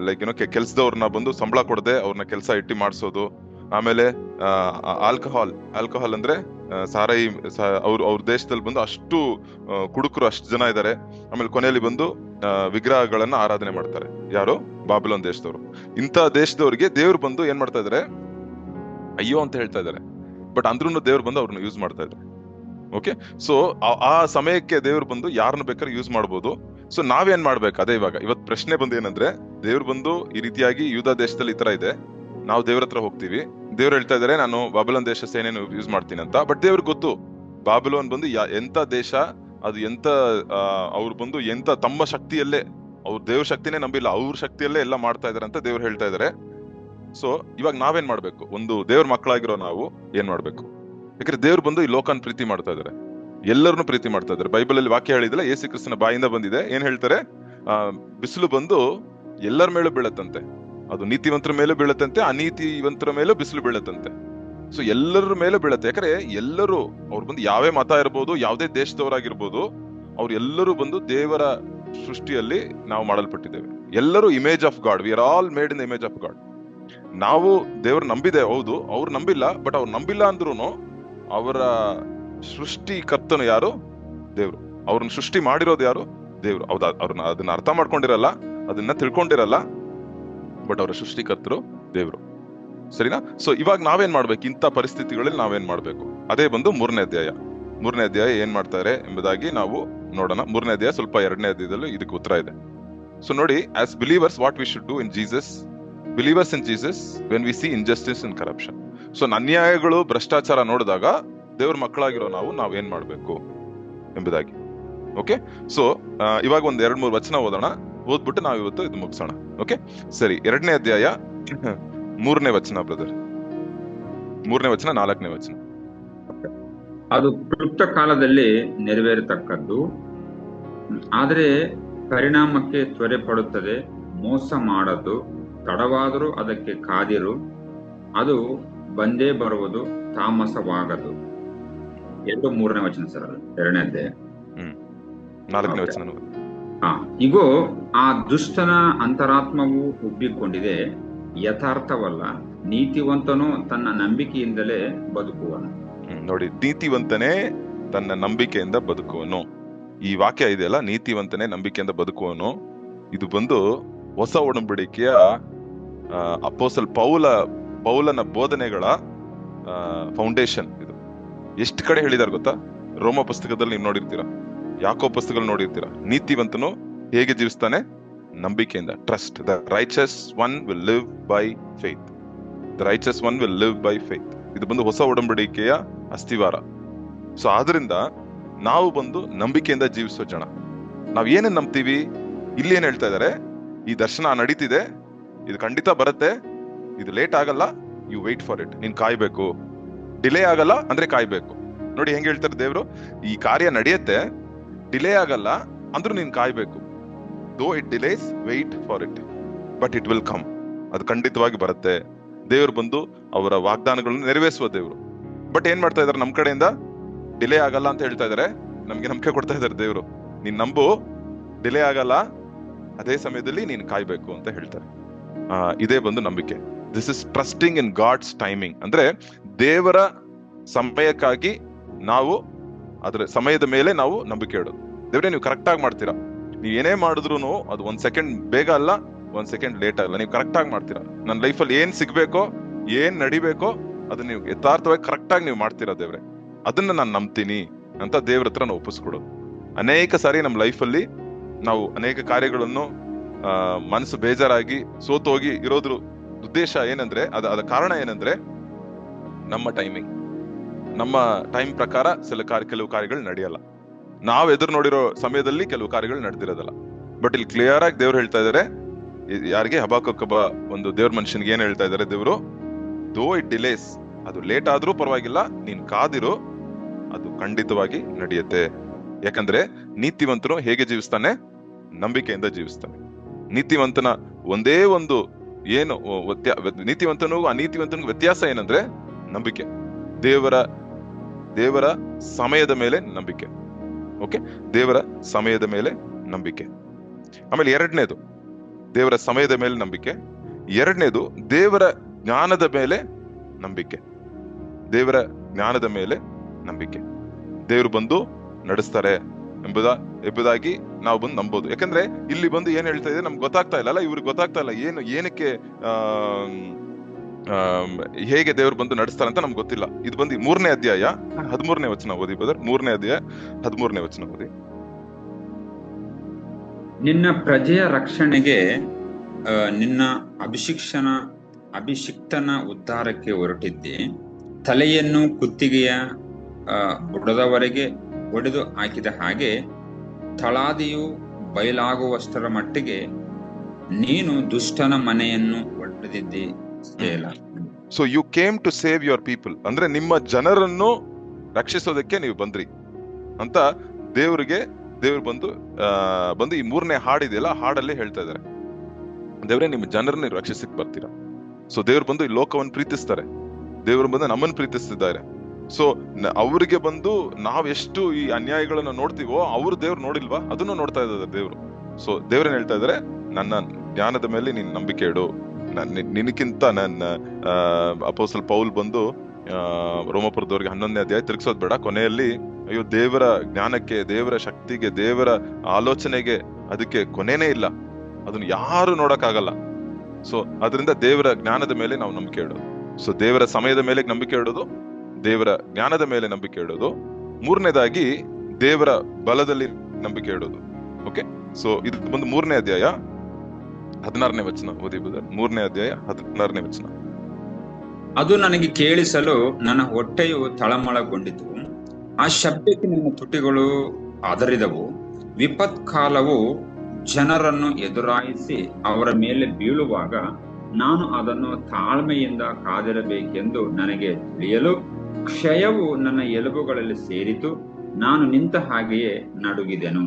ಲೈಕ್ ಏನೋ ಕೆಲ್ಸದವ್ರನ್ನ ಬಂದು ಸಂಬಳ ಕೊಡದೆ ಅವ್ರನ್ನ ಕೆಲಸ ಇಟ್ಟಿ ಮಾಡಿಸೋದು. ಆಮೇಲೆ ಆಲ್ಕೋಹಾಲ್ ಅಂದ್ರೆ ಸಾರಾಯಿ, ಅವ್ರ ದೇಶದಲ್ಲಿ ಬಂದು ಅಷ್ಟು ಕುಡುಕರು ಅಷ್ಟು ಜನ ಇದ್ದಾರೆ. ಆಮೇಲೆ ಕೊನೆಯಲ್ಲಿ ಬಂದು ವಿಗ್ರಹಗಳನ್ನ ಆರಾಧನೆ ಮಾಡ್ತಾರೆ. ಯಾರು? ಬಾಬಿಲೋನ್ ದೇಶದವರು. ಇಂಥ ದೇಶದವ್ರಿಗೆ ದೇವ್ರು ಬಂದು ಏನ್ ಮಾಡ್ತಾ ಇದಾರೆ, ಅಯ್ಯೋ ಅಂತ ಹೇಳ್ತಾ ಇದಾರೆ. ಬಟ್ ಅಂದ್ರೂ ದೇವ್ರು ಬಂದು ಅವ್ರನ್ನ ಯೂಸ್ ಮಾಡ್ತಾ ಇದ್ದಾರೆ. ಓಕೆ, ಸೊ ಆ ಸಮಯಕ್ಕೆ ದೇವ್ರು ಬಂದು ಯಾರನ್ನ ಬೇಕಾದ್ರೆ ಯೂಸ್ ಮಾಡ್ಬೋದು. ಸೊ ನಾವೇನ್ ಮಾಡ್ಬೇಕು, ಅದೇ ಇವತ್ ಪ್ರಶ್ನೆ ಬಂದು ಏನಂದ್ರೆ, ದೇವ್ರು ಬಂದು ಈ ರೀತಿಯಾಗಿ ಯೂದ ದೇಶದಲ್ಲಿ ಈ ತರ ಇದೆ, ನಾವು ದೇವ್ರ ಹತ್ರ ಹೋಗ್ತೀವಿ, ದೇವ್ರು ಹೇಳ್ತಾ ಇದಾರೆ ನಾನು ಬಾಬಿಲೋನ್ ದೇಶ ಸೇನೆಯನ್ನು ಯೂಸ್ ಮಾಡ್ತೀನಿ ಅಂತ. ಬಟ್ ದೇವ್ರಿಗೆ ಗೊತ್ತು ಬಾಬಿಲೋನ್ ಬಂದು ಎಂತ ದೇಶ, ಅದು ಎಂತ ಅವ್ರು ಬಂದು ಎಂತ ತಮ್ಮ ಶಕ್ತಿಯಲ್ಲೇ, ಅವ್ರ ದೇವ್ರ ಶಕ್ತಿನೇ ನಂಬಿಲ್ಲ, ಅವ್ರ ಶಕ್ತಿಯಲ್ಲೇ ಎಲ್ಲ ಮಾಡ್ತಾ ಇದಾರೆ ಅಂತ ದೇವ್ರು ಹೇಳ್ತಾ ಇದಾರೆ. ಸೊ ಇವಾಗ ನಾವೇನ್ ಮಾಡ್ಬೇಕು, ಒಂದು ದೇವ್ರ ಮಕ್ಕಳಾಗಿರೋ ನಾವು ಏನ್ ಮಾಡ್ಬೇಕು? ಯಾಕಂದ್ರೆ ದೇವ್ರು ಬಂದು ಈ ಲೋಕನ ಪ್ರೀತಿ ಮಾಡ್ತಾ ಇದಾರೆ, ಎಲ್ಲರನ್ನು ಪ್ರೀತಿ ಮಾಡ್ತಾ ಇದಾರೆ. ಬೈಬಲ್ ಅಲ್ಲಿ ವಾಕ್ಯ ಹೇಳಿದಿಲ್ಲ, ಯೇಸು ಕ್ರಿಸ್ತನ ಬಾಯಿಂದ ಬಂದಿದೆ. ಏನ್ ಹೇಳ್ತಾರೆ? ಬಿಸಿಲು ಬಂದು ಎಲ್ಲರ ಮೇಲೂ ಬೀಳತ್ತಂತೆ, ಅದು ನೀತಿವಂತರ ಮೇಲೆ ಬೀಳತ್ತಂತೆ, ಅನೀತಿವಂತರ ಮೇಲೂ ಬಿಸಿಲು ಬೀಳತ್ತಂತೆ. ಸೊ ಎಲ್ಲರ ಮೇಲೆ ಬೀಳತ್ತೆ. ಯಾಕಂದ್ರೆ ಎಲ್ಲರೂ ಅವ್ರು ಬಂದು ಯಾವೇ ಮತ ಇರ್ಬೋದು, ಯಾವ್ದೇ ದೇಶದವರಾಗಿರ್ಬೋದು, ಅವ್ರು ಎಲ್ಲರೂ ಬಂದು ದೇವರ ಸೃಷ್ಟಿಯಲ್ಲಿ ನಾವು ಮಾಡಲ್ಪಟ್ಟಿದ್ದೇವೆ. ಎಲ್ಲರೂ image of god, we are all made in the image of god. ನಾವು ದೇವ್ರು ನಂಬಿದೆ, ಹೌದು, ಅವ್ರು ನಂಬಿಲ್ಲ. ಬಟ್ ಅವ್ರು ನಂಬಿಲ್ಲ ಅಂದ್ರೂ ಅವರ ಸೃಷ್ಟಿಕರ್ತನು ಯಾರು? ದೇವ್ರು. ಅವ್ರನ್ನ ಸೃಷ್ಟಿ ಮಾಡಿರೋದು ಯಾರು? ದೇವ್ರು. ಹೌದಾ, ಅವ್ರನ್ನ ಅದನ್ನ ಅರ್ಥ ಮಾಡ್ಕೊಂಡಿರಲ್ಲ, ಅದನ್ನ ತಿಳ್ಕೊಂಡಿರಲ್ಲ, ಬಟ್ ಅವರ ಸೃಷ್ಟಿಕರ್ತರು ದೇವ್ರು. ಸರಿನಾ? ಸೊ ಇವಾಗ ನಾವೇನ್ ಮಾಡ್ಬೇಕು ಇಂಥ ಪರಿಸ್ಥಿತಿಗಳಲ್ಲಿ? ನಾವೇನ್ ಮಾಡ್ಬೇಕು? ಅದೇ ಬಂದು 3ನೇ ಅಧ್ಯಾಯ. 3ನೇ ಅಧ್ಯಾಯ ಏನ್ ಮಾಡ್ತಾರೆ ಎಂಬುದಾಗಿ ನಾವು ನೋಡೋಣ. 3ನೇ ಅಧ್ಯಾಯ ಸ್ವಲ್ಪ 2ನೇ ಅಧ್ಯಾಯದಲ್ಲೂ ಇದಕ್ಕೆ ಉತ್ತರ ಇದೆ. ಸೊ ನೋಡಿ, as believers what we should do in Jesus, believers in Jesus when we see injustice and corruption. So ಅನ್ಯಾಯಗಳು, ಭ್ರಷ್ಟಾಚಾರ ನೋಡಿದಾಗ ದೇವ್ರ ಮಕ್ಕಳಾಗಿರೋ ನಾವು ಏನ್ ಮಾಡ್ಬೇಕು ಎಂಬುದಾಗಿ. ಓಕೆ, ಸೊ ಇವಾಗ ಒಂದ್ 2-3 ವಚನ ಓದೋಣ. ಓದ್ಬಿಟ್ಟು ನಾವು ಇವತ್ತು ಇದು ಮುಗಿಸೋಣ. ಓಕೆ, ಸರಿ. 2ನೇ ಅಧ್ಯಾಯ 3ನೇ ವಚನ ಬ್ರದರ್. 3ನೇ ವಚನ 4ನೇ ವಚನ. ಅದು ಕ್ಲುಪ್ತ ಕಾಲದಲ್ಲಿ ನೆರವೇರತಕ್ಕದ್ದು, ಆದರೆ ಪರಿಣಾಮಕ್ಕೆ ತ್ವರೆ ಪಡುತ್ತದೆ. ಮೋಸ ಮಾಡದು, ತಡವಾದರೂ ಅದಕ್ಕೆ ಕಾದಿರು, ಅದು ಬಂದೇ ಬರುವುದು, ತಾಮಸವಾಗದು. 2-3ನೇ ವಚನ ಸರ್, 2ನೇ ಅಧ್ಯಾಯ. 4ನೇ ವಚನ. ಇಗೋ, ಆ ದುಷ್ಟನ ಅಂತರಾತ್ಮವು ಉಬ್ಬಿಕೊಂಡಿದೆ, ಯಥಾರ್ಥವಲ್ಲ. ನೀತಿವಂತನು ತನ್ನ ನಂಬಿಕೆಯಿಂದಲೇ ಬದುಕುವನು. ನೋಡಿ, ನೀತಿವಂತನೇ ತನ್ನ ನಂಬಿಕೆಯಿಂದ ಬದುಕುವನು. ಈ ವಾಕ್ಯ ಇದೆಯಲ್ಲ, ನೀತಿವಂತನೇ ನಂಬಿಕೆಯಿಂದ ಬದುಕುವನು, ಇದು ಬಂದು ಹೊಸ ಒಡಂಬಡಿಕೆಯ ಅಪೋಸ್ತಲ ಪೌಲನ ಬೋಧನೆಗಳ ಫೌಂಡೇಶನ್. ಇದು ಎಷ್ಟು ಕಡೆ ಹೇಳಿದಾರೆ ಗೊತ್ತಾ? ರೋಮ ಪುಸ್ತಕದಲ್ಲಿ ನೀವು ನೋಡಿರ್ತೀರಾ, ಯಾಕೋ ಪುಸ್ತಕದಲ್ಲಿ ನೋಡಿರ್ತೀರಾ. ನೀತಿವಂತನು ಹೇಗೆ ಜೀವಿಸ್ತಾನೆ? ನಂಬಿಕೆಯಿಂದ. Trust the righteous one will live by faith. The righteous one will live by faith. ಇದು ಬಂದು ಹೊಸ ಒಡಂಬಡಿಕೆಯ ಅಸ್ಥಿವಾರ. ಸೊ ಆದ್ರಿಂದ ನಾವು ಬಂದು ನಂಬಿಕೆಯಿಂದ ಜೀವಿಸೋ ಜನ. ನಾವ್ ಏನನ್ನ ನಂಬ್ತೀವಿ? ಇಲ್ಲಿ ಏನ್ ಹೇಳ್ತಾ ಇದಾರೆ? ಈ ದರ್ಶನ ನಡೀತಿದೆ, ಇದು ಖಂಡಿತ ಬರುತ್ತೆ, ಇದು ಲೇಟ್ ಆಗಲ್ಲ, ಯು ವೇಟ್ ಫಾರ್ ಇಟ್. ನೀನ್ ಕಾಯ್ಬೇಕು. ಡಿಲೇ ಆಗಲ್ಲ ಅಂದ್ರೆ ಕಾಯ್ಬೇಕು. ನೋಡಿ ಹೆಂಗ್ ಹೇಳ್ತಾರೆ ದೇವ್ರು, ಈ ಕಾರ್ಯ ನಡೆಯುತ್ತೆ, ಡಿಲೇ ಆಗಲ್ಲ ಅಂದ್ರೂ ನೀನ್ ಕಾಯ್ಬೇಕು. Though it delays, wait for it, but it will come. ಅದು ಖಂಡಿತವಾಗಿ ಬರುತ್ತೆ. ದೇವ್ರು ಬಂದು ಅವರ ವಾಗ್ದಾನಗಳನ್ನು ನೆರವೇರಿಸುವ ದೇವ್ರು. ಬಟ್ ಏನ್ ಮಾಡ್ತಾ ಇದಾರೆ? ನಮ್ ಕಡೆಯಿಂದ ಡಿಲೇ ಆಗಲ್ಲ ಅಂತ ಹೇಳ್ತಾ ಇದಾರೆ. ನಮ್ಗೆ ನಂಬಿಕೆ ಕೊಡ್ತಾ ಇದಾರೆ ದೇವ್ರು, ನೀನ್ ನಂಬು, ಡಿಲೇ ಆಗಲ್ಲ, ಅದೇ ಸಮಯದಲ್ಲಿ ನೀನ್ ಕಾಯ್ಬೇಕು ಅಂತ ಹೇಳ್ತಾರೆ. ಇದೇ ಬಂದು ನಂಬಿಕೆ. This is trusting in God's timing. ಅಂದ್ರೆ ದೇವರ ಸಮಯಕ್ಕಾಗಿ ನಾವು ಅದ್ರ ಸಮಯದ ಮೇಲೆ ನಾವು ನಂಬಿಕೆ ಇಡೋದು. ದೇವ್ರೆ, ನೀವು ಕರೆಕ್ಟ್ ಆಗಿ ಮಾಡ್ತೀರಾ. ನೀವ್ ಏನೇ ಮಾಡಿದ್ರು ಅದು 1 ಸೆಕೆಂಡ್ ಬೇಗ ಅಲ್ಲ, 1 ಸೆಕೆಂಡ್ ಲೇಟ್ ಆಗಲ್ಲ. ನೀವು ಕರೆಕ್ಟ್ ಆಗಿ ಮಾಡ್ತೀರಾ. ನನ್ನ ಲೈಫಲ್ಲಿ ಏನ್ ಸಿಗ್ಬೇಕೋ, ಏನ್ ನಡಿಬೇಕೋ ಅದನ್ನ ನೀವು ಯಥಾರ್ಥವಾಗಿ ಕರೆಕ್ಟ್ ಆಗಿ ನೀವು ಮಾಡ್ತೀರಾ ದೇವ್ರೆ, ಅದನ್ನ ನಾನು ನಂಬ್ತೀನಿ ಅಂತ ದೇವ್ರ ಹತ್ರ ನಾವು ಒಪ್ಪಿಸ್ಕೊಡೋದು. ಅನೇಕ ಸಾರಿ ನಮ್ಮ ಲೈಫಲ್ಲಿ ನಾವು ಅನೇಕ ಕಾರ್ಯಗಳನ್ನು ಮನಸ್ಸು ಬೇಜಾರಾಗಿ ಸೋತೋಗಿ ಇರೋದ್ರ ಉದ್ದೇಶ ಏನಂದ್ರೆ, ಅದ ಕಾರಣ ಏನಂದ್ರೆ, ನಮ್ಮ ಟೈಮಿಂಗ್, ನಮ್ಮ ಟೈಮ್ ಪ್ರಕಾರ ಕೆಲವು ಕಾರ್ಯಗಳು ನಡೆಯಲ್ಲ. ನಾವ್ ಎದುರು ನೋಡಿರೋ ಸಮಯದಲ್ಲಿ ಕೆಲವು ಕಾರ್ಯಗಳು ನಡೆದಿರೋದಲ್ಲ. ಬಟ್ ಇಲ್ಲಿ ಕ್ಲಿಯರ್ ಆಗಿ ದೇವ್ರು ಹೇಳ್ತಾ ಇದಾರೆ, ಯಾರಿಗೆ? ಹಬಾಕುಕ ಒಂದು ದೇವ್ರ ಮನುಷ್ಯನ್ಗೆ ಏನ್ ಹೇಳ್ತಾ ಇದಾರೆ ದೇವ್ರು? ದೋ ಇಟ್ ಡಿಲೇಸ್, ಅದು ಲೇಟ್ ಆದ್ರೂ ಪರವಾಗಿಲ್ಲ, ನೀನ್ ಕಾದಿರು, ಅದು ಖಂಡಿತವಾಗಿ ನಡೆಯುತ್ತೆ. ಯಾಕಂದ್ರೆ ನೀತಿವಂತನು ಹೇಗೆ ಜೀವಿಸ್ತಾನೆ? ನಂಬಿಕೆಯಿಂದ ಜೀವಿಸ್ತಾನೆ. ನೀತಿವಂತನ ಒಂದೇ ಒಂದು ಏನು ನೀತಿವಂತನಿಗೂ ಅನೀತಿವಂತನಿಗೂ ವ್ಯತ್ಯಾಸ ಏನಂದ್ರೆ ನಂಬಿಕೆ. ದೇವರ ಸಮಯದ ಮೇಲೆ ನಂಬಿಕೆ. ಓಕೆ, ದೇವರ ಸಮಯದ ಮೇಲೆ ನಂಬಿಕೆ. ಆಮೇಲೆ ಎರಡನೇದು ದೇವರ ಸಮಯದ ಮೇಲೆ ನಂಬಿಕೆ. ಎರಡನೇದು ದೇವರ ಜ್ಞಾನದ ಮೇಲೆ ನಂಬಿಕೆ. ದೇವರ ಜ್ಞಾನದ ಮೇಲೆ ನಂಬಿಕೆ. ದೇವರು ಬಂದು ನಡೆಸ್ತಾರೆ ಎಂಬುದಾಗಿ ನಾವು ಬಂದು ನಂಬೋದು. ಯಾಕಂದ್ರೆ ಇಲ್ಲಿ ಬಂದು ಏನ್ ಹೇಳ್ತಾ ಇದೆ ನಮ್ಗೆ ಗೊತ್ತಾಗ್ತಾ ಇಲ್ಲ, ಇವ್ರಿಗೆ ಗೊತ್ತಾಗ್ತಾ ಇಲ್ಲ ಏನಕ್ಕೆ ಹೇಗೆ ದೇವ್ರು ಬಂದು ನಡೆಸ್ತಾರೆ ಅಂತ ನಮ್ಗೆ ಗೊತ್ತಿಲ್ಲ. ಇದು ಬಂದು 3ನೇ ಅಧ್ಯಾಯ 13ನೇ ವಚನ ಓದಿ ಬ್ರದರ್. 3ನೇ ಅಧ್ಯಾಯ 13ನೇ ವಚನ ಓದಿ. ನಿನ್ನ ಪ್ರಜೆಯ ರಕ್ಷಣೆಗೆ ನಿನ್ನ ಅಭಿಷಿಕ್ತನ ಉದ್ಧಾರಕ್ಕೆ ಹೊರಟಿದ್ದೆ. ತಲೆಯನ್ನು ಕುತ್ತಿಗೆಯ ಬುಡದವರೆಗೆ ಒಡೆದು ಹಾಕಿದ ಹಾಗೆ ತಳಾದಿಯು ಬಯಲಾಗುವಷ್ಟರ ಮಟ್ಟಿಗೆ ನೀನು ದುಷ್ಟನ ಮನೆಯನ್ನು ಒಡೆದಿದ್ದಿ. So you came to save your people, ಅಂದ್ರೆ ನಿಮ್ಮ ಜನರನ್ನು ರಕ್ಷಿಸೋದಕ್ಕೆ ನೀವು ಬಂದ್ರಿ ಅಂತ ದೇವ್ರು ಬಂದು ಈ 3ನೇ ಹಾಡಿದೆಯಲ್ಲ, ಹಾಡಲ್ಲಿ ಹೇಳ್ತಾ ಇದಾರೆ, ದೇವ್ರೆ ನಿಮ್ಮ ಜನರನ್ನು ರಕ್ಷಿಸಕ್ ಬರ್ತೀರಾ. ಸೊ ದೇವ್ರು ಬಂದು ಈ ಲೋಕವನ್ನು ಪ್ರೀತಿಸ್ತಾರೆ, ದೇವ್ರು ಬಂದು ನಮ್ಮನ್ನು ಪ್ರೀತಿಸ್ತಿದ್ದಾರೆ. ಸೊ ಅವ್ರಿಗೆ ಬಂದು ನಾವ್ ಎಷ್ಟು ಈ ಅನ್ಯಾಯಗಳನ್ನ ನೋಡ್ತೀವೋ ದೇವ್ರು ನೋಡಿಲ್ವಾ? ಅದನ್ನು ನೋಡ್ತಾ ಇದ್ದಾರೆ ದೇವ್ರು. ಸೊ ದೇವ್ರೇನ್ ಹೇಳ್ತಾ ಇದಾರೆ, ನನ್ನ ಜ್ಞಾನದ ಮೇಲೆ ನೀನ್ ನಂಬಿಕೆ ಇಡು. ನಿನಕ್ಕಿಂತ ನನ್ನ ಅಪೊಸ್ತಲ ಪೌಲ್ ಬಂದು ರೋಮಪುರದವ್ರಿಗೆ 11ನೇ ಅಧ್ಯಾಯ ತಿರುಗಿಸೋದ್ ಬೇಡ. ಕೊನೆಯಲ್ಲಿ ಅಯ್ಯೋ ದೇವರ ಜ್ಞಾನಕ್ಕೆ, ದೇವರ ಶಕ್ತಿಗೆ, ದೇವರ ಆಲೋಚನೆಗೆ ಅದಕ್ಕೆ ಕೊನೆನೇ ಇಲ್ಲ, ಅದನ್ನ ಯಾರು ನೋಡಕ್ಕಾಗಲ್ಲ. ಸೊ ಅದರಿಂದ ದೇವರ ಜ್ಞಾನದ ಮೇಲೆ ನಾವು ನಂಬಿಕೆ ಇಡೋದು. ಸೊ ದೇವರ ಸಮಯದ ಮೇಲೆ ನಂಬಿಕೆ ಇಡೋದು, ದೇವರ ಜ್ಞಾನದ ಮೇಲೆ ನಂಬಿಕೆ ಇಡೋದು. ಮೂರನೇದಾಗಿ ದೇವರ ಬಲದಲ್ಲಿ ನಂಬಿಕೆ ಇಡೋದು. ಓಕೆ, ಸೊ ಇದು ಒಂದು 3ನೇ ಅಧ್ಯಾಯ 16ನೇ ವಚನ ಓದಿ ಬ್ರದರ್. 3ನೇ ಅಧ್ಯಾಯ 16ನೇ ವಚನ. ಅದು ನನಗೆ ಕೇಳಿಸಲು ನನ್ನ ಹೊಟ್ಟೆಯು ತಳಮಳಗೊಂಡಿತು, ಆ ಶಬ್ದಕ್ಕೆ ನನ್ನ ತುಟಿಗಳು ಅದರಿದವು. ವಿಪತ್ ಕಾಲವು ಜನರನ್ನು ಎದುರಾಯಿಸಿ ಅವರ ಮೇಲೆ ಬೀಳುವಾಗ ನಾನು ಅದನ್ನು ತಾಳ್ಮೆಯಿಂದ ಕಾದಿರಬೇಕೆಂದು ನನಗೆ ತಿಳಿಯಲು ಕ್ಷಯವು ನನ್ನ ಎಲುಬುಗಳಲ್ಲಿ ಸೇರಿತು, ನಾನು ನಿಂತ ಹಾಗೆಯೇ ನಡುಗಿದೆನು.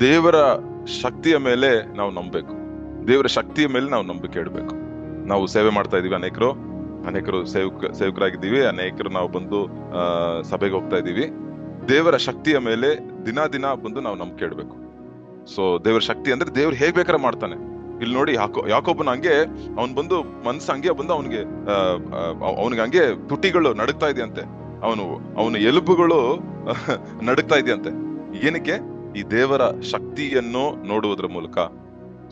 ದೇವರ ಶಕ್ತಿಯ ಮೇಲೆ ನಾವು ನಂಬಬೇಕು, ದೇವರ ಶಕ್ತಿಯ ಮೇಲೆ ನಾವು ನಂಬಿಕೆ ಇಡಬೇಕು. ನಾವು ಸೇವೆ ಮಾಡ್ತಾ ಇದೀವಿ, ಅನೇಕರು ಸೇವಕರಾಗಿದ್ದೀವಿ, ಅನೇಕರು ನಾವು ಬಂದು ಸಭೆಗೆ ಹೋಗ್ತಾ ಇದೀವಿ. ದೇವರ ಶಕ್ತಿಯ ಮೇಲೆ ದಿನ ಬಂದು ನಾವು ನಂಬಿಕೆ ಇಡಬೇಕು. ಸೊ ದೇವರ ಶಕ್ತಿ ಅಂದ್ರೆ ದೇವ್ರು ಹೇಗ್ ಬೇಕಾದ್ರೆ ಮಾಡ್ತಾನೆ. ಇಲ್ಲಿ ನೋಡಿ, ಯಾಕೋಬನ ಹಂಗೆ ಅವ್ನ್ ಬಂದು ಮನ್ಸು ಹಂಗೆ ಬಂದು ಅವನಿಗೆ ಹಂಗೆ ತುಟಿಗಳು ನಡುಗ್ತಾ ಇದೆಯಂತೆ, ಅವನ ಎಲುಬುಗಳು ನಡುಗ್ತಾ ಇದೆಯಂತೆ. ಏನಕ್ಕೆ? ಈ ದೇವರ ಶಕ್ತಿಯನ್ನು ನೋಡುವುದರ ಮೂಲಕ.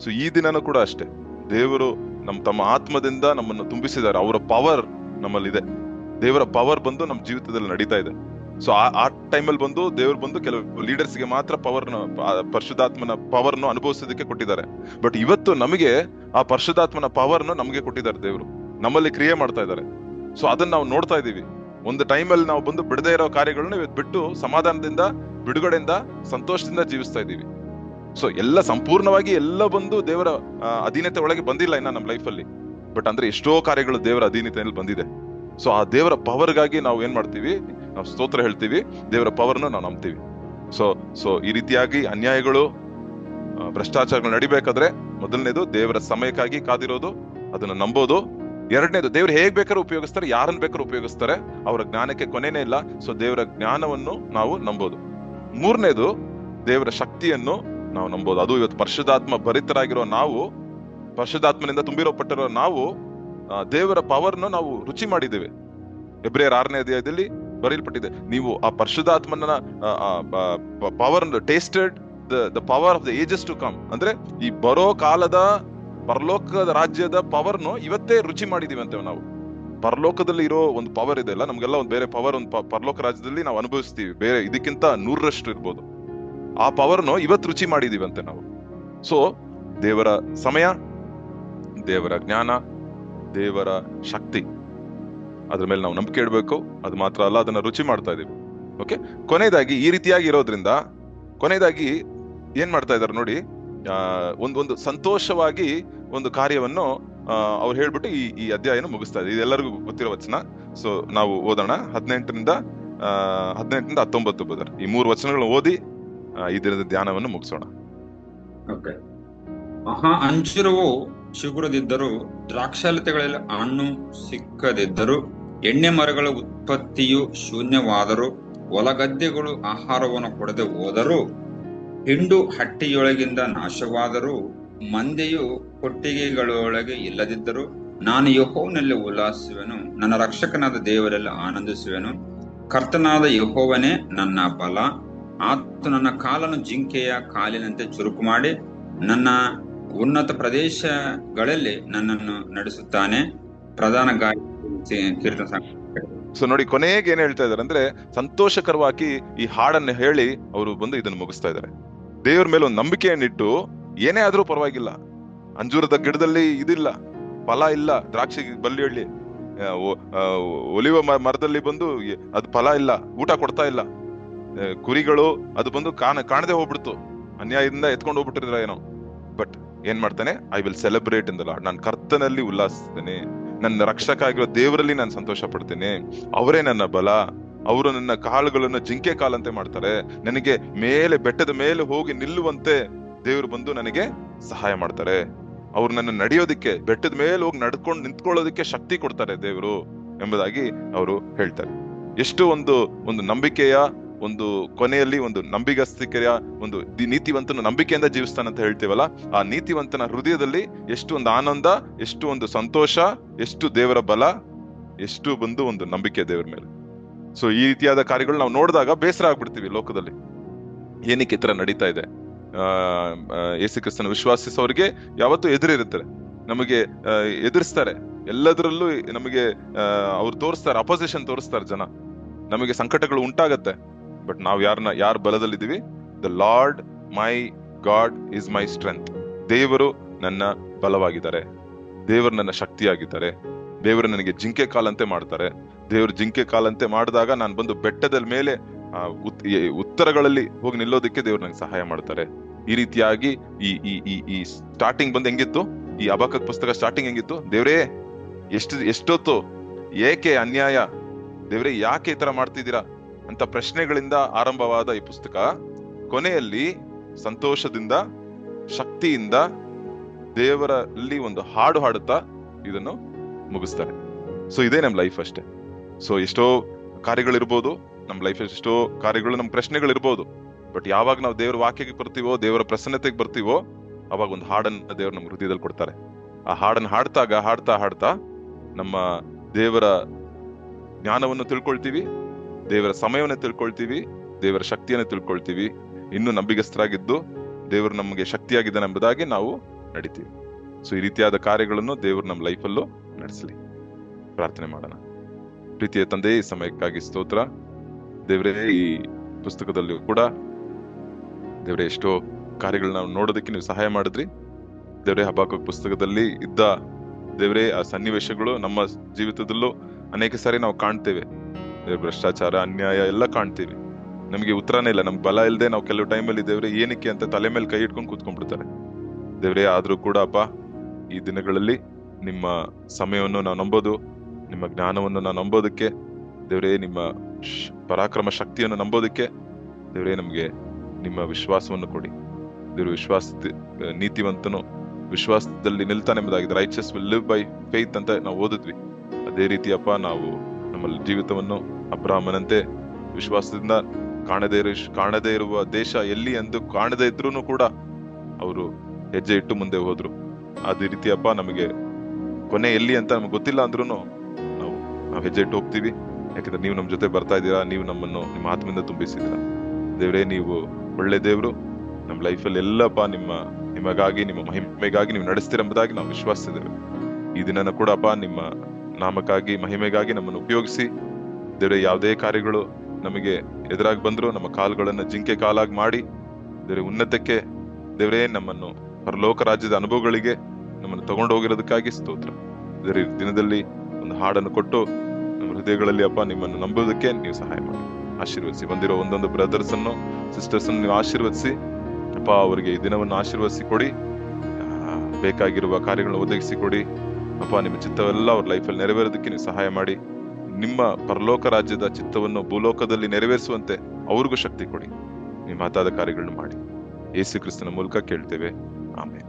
ಸೊ ಈ ದಿನನೂ ಕೂಡ ಅಷ್ಟೇ, ದೇವರು ತಮ್ಮ ಆತ್ಮದಿಂದ ನಮ್ಮನ್ನು ತುಂಬಿಸಿದ್ದಾರೆ. ಅವರ ಪವರ್ ನಮ್ಮಲ್ಲಿದೆ, ದೇವರ ಪವರ್ ಬಂದು ನಮ್ಮ ಜೀವಿತದಲ್ಲಿ ನಡೀತಾ ಇದೆ. ಸೊ ಆ ಟೈಮಲ್ಲಿ ಬಂದು ದೇವ್ರು ಬಂದು ಕೆಲವು ಲೀಡರ್ಸ್ಗೆ ಮಾತ್ರ ಪರಿಶುದ್ಧಾತ್ಮನ ಪವರ್ನು ಅನುಭವಿಸೋದಕ್ಕೆ ಕೊಟ್ಟಿದ್ದಾರೆ. ಬಟ್ ಇವತ್ತು ನಮಗೆ ಆ ಪರಿಶುದ್ಧಾತ್ಮನ ಪವರ್ನು ನಮಗೆ ಕೊಟ್ಟಿದ್ದಾರೆ, ದೇವರು ನಮ್ಮಲ್ಲಿ ಕ್ರಿಯೆ ಮಾಡ್ತಾ ಇದ್ದಾರೆ. ಸೊ ಅದನ್ನ ನಾವು ನೋಡ್ತಾ ಇದೀವಿ. ಒಂದು ಟೈಮಲ್ಲಿ ನಾವು ಬಂದು ಬಿಡದೇ ಇರೋ ಕಾರ್ಯಗಳನ್ನ ಇವತ್ತು ಬಿಟ್ಟು ಸಮಾಧಾನದಿಂದ, ಬಿಡುಗಡೆಯಿಂದ, ಸಂತೋಷದಿಂದ ಜೀವಿಸ್ತಾ ಇದೀವಿ. ಸೊ ಎಲ್ಲ ಸಂಪೂರ್ಣವಾಗಿ ಎಲ್ಲ ಬಂದು ದೇವರ ಅಧೀನತೆ ಒಳಗೆ ಬಂದಿಲ್ಲ ಇನ್ನ ನಮ್ಮ ಲೈಫಲ್ಲಿ. ಬಟ್ ಅಂದ್ರೆ ಎಷ್ಟೋ ಕಾರ್ಯಗಳು ದೇವರ ಅಧೀನತೆಯಲ್ಲಿ ಬಂದಿದೆ. ಸೊ ಆ ದೇವರ ಪವರ್ಗಾಗಿ ನಾವು ಏನ್ ಮಾಡ್ತೀವಿ? ನಾವು ಸ್ತೋತ್ರ ಹೇಳ್ತೀವಿ, ದೇವರ ಪವರ್ನ ನಾವು ನಂಬ್ತೀವಿ. ಸೊ ಈ ರೀತಿಯಾಗಿ ಅನ್ಯಾಯಗಳು, ಭ್ರಷ್ಟಾಚಾರಗಳು ನಡಿಬೇಕಾದ್ರೆ ಮೊದಲನೇದು ದೇವರ ಸಮಯಕ್ಕಾಗಿ ಕಾದಿರೋದು, ಅದನ್ನ ನಂಬೋದು. ಎರಡನೇದು ದೇವ್ರು ಹೇಗ್ ಬೇಕಾದ್ರೂ ಉಪಯೋಗಿಸ್ತಾರೆ, ಯಾರನ್ನ ಬೇಕಾದ್ರೂ ಉಪಯೋಗಿಸ್ತಾರೆ, ಅವರ ಜ್ಞಾನಕ್ಕೆ ಕೊನೆನೇ ಇಲ್ಲ. ಸೊ ದೇವರ ಜ್ಞಾನವನ್ನು ನಾವು ನಂಬೋದು. ಮೂರನೇದು ದೇವರ ಶಕ್ತಿಯನ್ನು ನಾವು ನಂಬೋದು. ಅದು ಇವತ್ತು ಪರಿಶುದ್ಧಾತ್ಮ ಭರಿತರಾಗಿರೋ ನಾವು, ಪರಿಶುದ್ಧಾತ್ಮನಿಂದ ತುಂಬಿರೋಪಟ್ಟಿರೋ ನಾವು ದೇವರ ಪವರ್ನ ನಾವು ರುಚಿ ಮಾಡಿದ್ದೇವೆ. ಎಬ್ರಿಯರ್ 6ನೇ ಅಧ್ಯಾಯದಲ್ಲಿ ಬರೆಯಲ್ಪಟ್ಟಿದೆ, ನೀವು ಆ ಪರಿಶುದ್ಧಾತ್ಮನ power tasted the power of the ages to come. ಅಂದ್ರೆ ಈ ಬರೋ ಕಾಲದ ಪರಲೋಕದ ರಾಜ್ಯದ ಪವರ್ನು ಇವತ್ತೇ ರುಚಿ ಮಾಡಿದೀವಿ ಅಂತೇವೆ ನಾವು. ಪರಲೋಕದಲ್ಲಿ ಇರೋ ಒಂದು ಪವರ್ ಇದೆ ಅಲ್ಲ, ನಮ್ಗೆಲ್ಲ ಒಂದು ಬೇರೆ ಪವರ್ ಒಂದು ಪರಲೋಕ ರಾಜ್ಯದಲ್ಲಿ ನಾವು ಅನುಭವಿಸ್ತೀವಿ, ಬೇರೆ ಇದಕ್ಕಿಂತ 100ರಷ್ಟು ಇರ್ಬೋದು. ಆ ಪವರ್ನು ಇವತ್ತು ರುಚಿ ಮಾಡಿದೀವಂತೆ ನಾವು. ಸೊ ದೇವರ ಸಮಯ, ದೇವರ ಜ್ಞಾನ, ದೇವರ ಶಕ್ತಿ, ಅದ್ರ ಮೇಲೆ ನಾವು ನಂಬಿಕೆ ಇಡಬೇಕು. ಅದು ಮಾತ್ರ ಅಲ್ಲ, ಅದನ್ನ ರುಚಿ ಮಾಡ್ತಾ ಇದೀವಿ. ಓಕೆ, ಕೊನೆಯದಾಗಿ ಈ ರೀತಿಯಾಗಿ ಇರೋದ್ರಿಂದ ಕೊನೆಯದಾಗಿ ಏನ್ ಮಾಡ್ತಾ ಇದಾರೆ ನೋಡಿ, ಒಂದು ಸಂತೋಷವಾಗಿ ಒಂದು ಕಾರ್ಯವನ್ನು ಅವ್ರು ಹೇಳ್ಬಿಟ್ಟು ಈ ಅಧ್ಯಾಯನ ಮುಗಿಸ್ತಾ ಇದೆ. ಇದೆಲ್ಲರಿಗೂ ಗೊತ್ತಿರೋ ವಚನ. ಸೊ ನಾವು ಓದೋಣ 18ರಿಂದ 19 ಬದರ್. ಈ 3 ವಚನಗಳನ್ನು ಓದಿ ಈ ದಿನದ ಧ್ಯಾನವನ್ನು ಮುಗಿಸೋಣ. ಓಕೆ. ಅಂಜೂರವು ಚಿಗುರದಿದ್ದರೂ, ದ್ರಾಕ್ಷಾಲತೆಗಳಲ್ಲಿ ಹಣ್ಣು ಸಿಕ್ಕದಿದ್ದರೂ, ಎಣ್ಣೆ ಮರಗಳ ಉತ್ಪತ್ತಿಯು ಶೂನ್ಯವಾದರೂ, ಹೊಲಗದ್ದೆಗಳು ಆಹಾರವನ್ನು ಕೊಡದೆ ಹೋದರೂ, ಹಿಂಡು ಹಟ್ಟಿಯೊಳಗಿಂದ ನಾಶವಾದರೂ, ಮಂದೆಯು ಕೊಟ್ಟಿಗೆಗಳೊಳಗೆ ಇಲ್ಲದಿದ್ದರೂ, ನಾನು ಯೆಹೋವನಲ್ಲಿ ಉಲ್ಲಾಸಿಸುವೆನು, ನನ್ನ ರಕ್ಷಕನಾದ ದೇವರಲ್ಲಿ ಆನಂದಿಸುವೆನು. ಕರ್ತನಾದ ಯೆಹೋವನೇ ನನ್ನ ಬಲ, ಆತ ನನ್ನ ಕಾಲನ್ನು ಜಿಂಕೆಯ ಕಾಲಿನಂತೆ ಚುರುಕು ಮಾಡಿ ನನ್ನ ಉನ್ನತ ಪ್ರದೇಶಗಳಲ್ಲಿ ನನ್ನನ್ನು ನಡೆಸುತ್ತಾನೆ. ಪ್ರಧಾನ ಕೀರ್ತನ. ಸೊ ನೋಡಿ, ಕೊನೆಗೆ ಏನ್ ಹೇಳ್ತಾ ಇದಾರೆ ಅಂದ್ರೆ, ಸಂತೋಷಕರವಾಗಿ ಈ ಹಾಡನ್ನು ಹೇಳಿ ಅವರು ಬಂದು ಇದನ್ನು ಮುಗಿಸ್ತಾ ಇದ್ದಾರೆ. ದೇವ್ರ ಮೇಲೆ ಒಂದು ನಂಬಿಕೆಯನ್ನಿಟ್ಟು ಏನೇ ಆದ್ರೂ ಪರವಾಗಿಲ್ಲ, ಅಂಜೂರದ ಗಿಡದಲ್ಲಿ ಇದಿಲ್ಲ, ಫಲ ಇಲ್ಲ, ದ್ರಾಕ್ಷಿ ಬಳ್ಳಿ ಒಲಿವ ಮರದಲ್ಲಿ ಬಂದು ಅದು ಫಲ ಇಲ್ಲ, ಊಟ ಕೊಡ್ತಾ ಇಲ್ಲ, ಕುರಿಗಳು ಅದು ಬಂದು ಕಾಣದೆ ಹೋಗ್ಬಿಡ್ತು, ಅನ್ಯಾಯದಿಂದ ಎತ್ಕೊಂಡು ಹೋಗ್ಬಿಟ್ಟಿದ್ರ ಏನೋ. ಬಟ್ ಏನ್ ಮಾಡ್ತಾನೆ? I will celebrate in the lord. ನಾನು ಕರ್ತನಲ್ಲಿ ಉಲ್ಲಾಸಿಸ್ತೇನೆ, ನನ್ನ ರಕ್ಷಕ ಆಗಿರೋ ದೇವರಲ್ಲಿ ನಾನು ಸಂತೋಷ ಪಡ್ತೇನೆ. ಅವರೇ ನನ್ನ ಬಲ, ಅವರು ನನ್ನ ಕಾಳುಗಳನ್ನು ಜಿಂಕೆ ಕಾಲಂತೆ ಮಾಡ್ತಾರೆ. ನನಗೆ ಮೇಲೆ ಬೆಟ್ಟದ ಮೇಲೆ ಹೋಗಿ ನಿಲ್ಲುವಂತೆ ದೇವರು ಬಂದು ನನಗೆ ಸಹಾಯ ಮಾಡ್ತಾರೆ. ಅವ್ರು ನನ್ನ ನಡೆಯೋದಿಕ್ಕೆ, ಬೆಟ್ಟದ ಮೇಲೆ ಹೋಗಿ ನಡ್ಕೊಂಡು ನಿಂತ್ಕೊಳ್ಳೋದಿಕ್ಕೆ ಶಕ್ತಿ ಕೊಡ್ತಾರೆ ದೇವರು ಎಂಬುದಾಗಿ ಅವರು ಹೇಳ್ತಾರೆ. ಎಷ್ಟು ಒಂದು ನಂಬಿಕೆಯ ಒಂದು ಕೊನೆಯಲ್ಲಿ ಒಂದು ನಂಬಿಗಸ್ತಿಕೆಯ ಒಂದು ನೀತಿವಂತನ ನಂಬಿಕೆಯಿಂದ ಜೀವಿಸ್ತಾನಂತ ಹೇಳ್ತೀವಲ್ಲ, ಆ ನೀತಿವಂತನ ಹೃದಯದಲ್ಲಿ ಎಷ್ಟು ಒಂದು ಆನಂದ, ಎಷ್ಟು ಒಂದು ಸಂತೋಷ, ಎಷ್ಟು ದೇವರ ಬಲ ಎಷ್ಟು ಬಂದು ಒಂದು ನಂಬಿಕೆ ದೇವ್ರ ಮೇಲೆ. ಸೊ ಈ ರೀತಿಯಾದ ಕಾರ್ಯಗಳು ನಾವು ನೋಡಿದಾಗ ಬೇಸರ ಆಗ್ಬಿಡ್ತೀವಿ ಲೋಕದಲ್ಲಿ, ಏನಕ್ಕೆ ಈ ತರ ನಡೀತಾ ಇದೆ. ಯೇಸು ಕ್ರಿಸ್ತನ ವಿಶ್ವಾಸಿಸೋರಿಗೆ ಯಾವತ್ತೂ ಎದುರಿರುತ್ತಾರೆ, ನಮಗೆ ಎದುರಿಸ್ತಾರೆ, ಎಲ್ಲದರಲ್ಲೂ ನಮಗೆ ಅವ್ರು ತೋರಿಸ್ತಾರೆ, ಅಪೋಸಿಷನ್ ತೋರಿಸ್ತಾರೆ ಜನ, ನಮಗೆ ಸಂಕಟಗಳು ಉಂಟಾಗತ್ತೆ. ಬಟ್ ನಾವು ಯಾರ ಬಲದಲ್ಲಿದ್ದೀವಿ? The Lord my God is my strength. ದೇವರು ನನ್ನ ಬಲವಾಗಿದ್ದಾರೆ, ದೇವರು ನನ್ನ ಶಕ್ತಿಯಾಗಿದ್ದಾರೆ, ದೇವರು ನನಗೆ ಜಿಂಕೆ ಕಾಲಂತೆ ಮಾಡ್ತಾರೆ. ದೇವರು ಜಿಂಕೆ ಕಾಲಂತೆ ಮಾಡಿದಾಗ ನಾನು ಬಂದು ಬೆಟ್ಟದ ಮೇಲೆ ಉತ್ತರಗಳಲ್ಲಿ ಹೋಗಿ ನಿಲ್ಲೋದಕ್ಕೆ ದೇವ್ರು ನನಗೆ ಸಹಾಯ ಮಾಡ್ತಾರೆ. ಈ ರೀತಿಯಾಗಿ ಈ ಸ್ಟಾರ್ಟಿಂಗ್ ಬಂದು ಹೆಂಗಿತ್ತು, ಈ ಹಬಕ್ಕೂಕ್ ಪುಸ್ತಕ ಸ್ಟಾರ್ಟಿಂಗ್ ಹೆಂಗಿತ್ತು? ದೇವ್ರೇ ಎಷ್ಟೊತ್ತು, ಏಕೆ ಅನ್ಯಾಯ, ದೇವ್ರೇ ಯಾಕೆ ಈ ತರ ಮಾಡ್ತಿದ್ದೀರಾ ಅಂತ ಪ್ರಶ್ನೆಗಳಿಂದ ಆರಂಭವಾದ ಈ ಪುಸ್ತಕ ಕೊನೆಯಲ್ಲಿ ಸಂತೋಷದಿಂದ, ಶಕ್ತಿಯಿಂದ, ದೇವರಲ್ಲಿ ಒಂದು ಹಾಡು ಹಾಡುತ್ತಾ ಇದನ್ನು ಮುಗಿಸ್ತಾರೆ. ಸೊ ಇದೇ ನಮ್ ಲೈಫ್ ಅಷ್ಟೇ. ಸೊ ಎಷ್ಟೋ ಕಾರ್ಯಗಳಿರ್ಬೋದು ನಮ್ ಲೈಫ್, ಎಷ್ಟೋ ಕಾರ್ಯಗಳು, ನಮ್ ಪ್ರಶ್ನೆಗಳಿರ್ಬೋದು. ಬಟ್ ಯಾವಾಗ ನಾವು ದೇವರ ವಾಕ್ಯಕ್ಕೆ ಬರ್ತೀವೋ, ದೇವರ ಪ್ರಸನ್ನತೆಗೆ ಬರ್ತೀವೋ, ಅವಾಗ ಒಂದು ಹಾಡನ್ನ ದೇವ್ರು ನಮ್ಮ ಹೃದಯದಲ್ಲಿ ಕೊಡ್ತಾರೆ. ಆ ಹಾಡನ್ನು ಹಾಡ್ತಾ ನಮ್ಮ ದೇವರ ಜ್ಞಾನವನ್ನು ತಿಳ್ಕೊಳ್ತೀವಿ, ದೇವರ ಸಮಯವನ್ನು ತಿಳ್ಕೊಳ್ತೀವಿ, ದೇವರ ಶಕ್ತಿಯನ್ನು ತಿಳ್ಕೊಳ್ತೀವಿ. ಇನ್ನು ನಂಬಿಗಸ್ತರಾಗಿದ್ದು ದೇವರು ನಮಗೆ ಶಕ್ತಿಯಾಗಿದ್ದಾನೆ ಎಂಬುದಾಗಿ ನಾವು ನಡಿತೀವಿ. ಸೊ ಈ ರೀತಿಯಾದ ಕಾರ್ಯಗಳನ್ನು ದೇವರು ನಮ್ಮ ಲೈಫಲ್ಲೂ ನಡೆಸಲಿ. ಪ್ರಾರ್ಥನೆ ಮಾಡೋಣ. ಪ್ರೀತಿಯ ತಂದೆ, ಈ ಸಮಯಕ್ಕಾಗಿ ಸ್ತೋತ್ರ. ದೇವರೇ, ಈ ಪುಸ್ತಕದಲ್ಲಿಯೂ ಕೂಡ ದೇವರೇ ಎಷ್ಟೋ ಕಾರ್ಯಗಳನ್ನ ನಾವು ನೋಡೋದಕ್ಕೆ ನೀವು ಸಹಾಯ ಮಾಡಿದ್ರಿ. ದೇವರೇ, ಹಬಕ್ಕೂಕ್ ಪುಸ್ತಕದಲ್ಲಿ ಇದ್ದ ದೇವರೇ ಆ ಸನ್ನಿವೇಶಗಳು ನಮ್ಮ ಜೀವಿತದಲ್ಲೂ ಅನೇಕ ಸಾರಿ ನಾವು ಕಾಣ್ತೇವೆ. ಭ್ರಷ್ಟಾಚಾರ, ಅನ್ಯಾಯ ಎಲ್ಲ ಕಾಣ್ತೀವಿ. ನಮಗೆ ಉತ್ತರನೇ ಇಲ್ಲ, ನಮ್ಗೆ ಬಲ ಇಲ್ಲದೆ ನಾವು ಕೆಲವು ಟೈಮಲ್ಲಿ ದೇವರೇ ಏನಕ್ಕೆ ಅಂತ ತಲೆ ಮೇಲೆ ಕೈ ಇಟ್ಕೊಂಡು ಕೂತ್ಕೊಂಡ್ಬಿಡ್ತಾರೆ. ದೇವರೇ, ಆದ್ರೂ ಕೂಡ ಅಪ್ಪ, ಈ ದಿನಗಳಲ್ಲಿ ನಿಮ್ಮ ಸಮಯವನ್ನು ನಾವು ನಂಬೋದು, ನಿಮ್ಮ ಜ್ಞಾನವನ್ನು ನಾವು ನಂಬೋದಕ್ಕೆ, ದೇವರೇ ನಿಮ್ಮ ಪರಾಕ್ರಮ ಶಕ್ತಿಯನ್ನು ನಂಬೋದಕ್ಕೆ ದೇವರೇ ನಮ್ಗೆ ನಿಮ್ಮ ವಿಶ್ವಾಸವನ್ನು ಕೊಡಿ. ದೇವರು ನೀತಿವಂತನು ವಿಶ್ವಾಸದಲ್ಲಿ ನಿಲ್ತಾನೆ ಎಂಬುದಾಗಿದೆ. Righteous will live by faith ಅಂತ ನಾವು ಓದಿದ್ವಿ. ಅದೇ ರೀತಿ ಅಪ್ಪ, ನಾವು ನಮ್ಮ ಜೀವಿತವನ್ನು ಅಬ್ರಾಹ್ಮನಂತೆ ವಿಶ್ವಾಸದಿಂದ ಕಾಣದೇ ಇರುವ ದೇಶ ಎಲ್ಲಿ ಎಂದು ಕಾಣದೇ ಇದ್ರೂ ಕೂಡ ಅವರು ಹೆಜ್ಜೆ ಇಟ್ಟು ಮುಂದೆ ಹೋದ್ರು. ಅದೇ ರೀತಿ ಅಪ್ಪ, ನಮಗೆ ಕೊನೆ ಎಲ್ಲಿ ಅಂತ ನಮ್ಗೆ ಗೊತ್ತಿಲ್ಲ ಅಂದ್ರೂ ನಾವು ಹೆಜ್ಜೆ ಇಟ್ಟು ಹೋಗ್ತೀವಿ. ಯಾಕಂದ್ರೆ ನೀವು ನಮ್ಮ ಜೊತೆ ಬರ್ತಾ ಇದ್ದೀರಾ, ನೀವು ನಮ್ಮನ್ನು ನಿಮ್ಮ ಆತ್ಮದಿಂದ ತುಂಬಿಸಿದ್ದೀರಾ. ದೇವರೇ, ನೀವು ಒಳ್ಳೆ ದೇವರು. ನಮ್ಮ ಲೈಫಲ್ಲಿ ಎಲ್ಲಪ್ಪ ನಿಮಗಾಗಿ, ನಿಮ್ಮ ಮಹಿಮೆಗಾಗಿ ನೀವು ನಡೆಸ್ತೀರೆಂಬುದಾಗಿ ನಾವು ವಿಶ್ವಾಸಿಸಿದ್ದೇವೆ. ಈ ದಿನನ ಕೂಡ ಅಪ್ಪ, ನಿಮ್ಮ ನಾಮಕ್ಕಾಗಿ, ಮಹಿಮೆಗಾಗಿ ನಮ್ಮನ್ನು ಉಪಯೋಗಿಸಿ. ದೇವರೇ, ಯಾವುದೇ ಕಾರ್ಯಗಳು ನಮಗೆ ಎದುರಾಗಿ ಬಂದ್ರು ನಮ್ಮ ಕಾಲುಗಳನ್ನ ಜಿಂಕೆ ಕಾಲಾಗಿ ಮಾಡಿ ದೇವರೇ ಉನ್ನತಕ್ಕೆ, ದೇವರೇ ನಮ್ಮನ್ನು ಪರಲೋಕ ರಾಜ್ಯದ ಅನುಭವಗಳಿಗೆ ನಮ್ಮನ್ನು ತಗೊಂಡು ಹೋಗಿರೋದಕ್ಕಾಗಿ ಸ್ತೋತ್ರ. ದೇವರೇ, ದಿನದಲ್ಲಿ ಒಂದು ಹಾಡನ್ನು ಕೊಟ್ಟು ನಮ್ಮ ಹೃದಯಗಳಲ್ಲಿ ಅಪ್ಪ ನಿಮ್ಮನ್ನು ನಂಬೋದಕ್ಕೆ ನೀವು ಸಹಾಯ ಮಾಡಿ, ಆಶೀರ್ವದಿಸಿ. ಬಂದಿರೋ ಒಂದೊಂದು ಬ್ರದರ್ಸ್ ಅನ್ನು, ಸಿಸ್ಟರ್ಸ್ ಅನ್ನು ನೀವು ಆಶೀರ್ವದಿಸಿ ಅಪ್ಪ, ಅವರಿಗೆ ಈ ದಿನವನ್ನು ಆಶೀರ್ವದಿಸಿ ಕೊಡಿ. ಬೇಕಾಗಿರುವ ಕಾರ್ಯಗಳನ್ನು ಒದಗಿಸಿ ಕೊಡಿ ಅಪ್ಪ. ನಿಮ್ಮ ಚಿತ್ತವೆಲ್ಲ ಅವ್ರ ಲೈಫಲ್ಲಿ ನೆರವೇರೋದಕ್ಕೆ ನೀವು ಸಹಾಯ ಮಾಡಿ. ನಿಮ್ಮ ಪರಲೋಕ ರಾಜ್ಯದ ಚಿತ್ತವನ್ನು ಭೂಲೋಕದಲ್ಲಿ ನೆರವೇರಿಸುವಂತೆ ಅವ್ರಿಗೂ ಶಕ್ತಿ ಕೊಡಿ. ನೀವು ಮಾತಾದ ಕಾರ್ಯಗಳನ್ನು ಮಾಡಿ. ಯೇಸು ಕ್ರಿಸ್ತನ ಮೂಲಕ ಕೇಳ್ತೇವೆ, ಆಮೇಲೆ.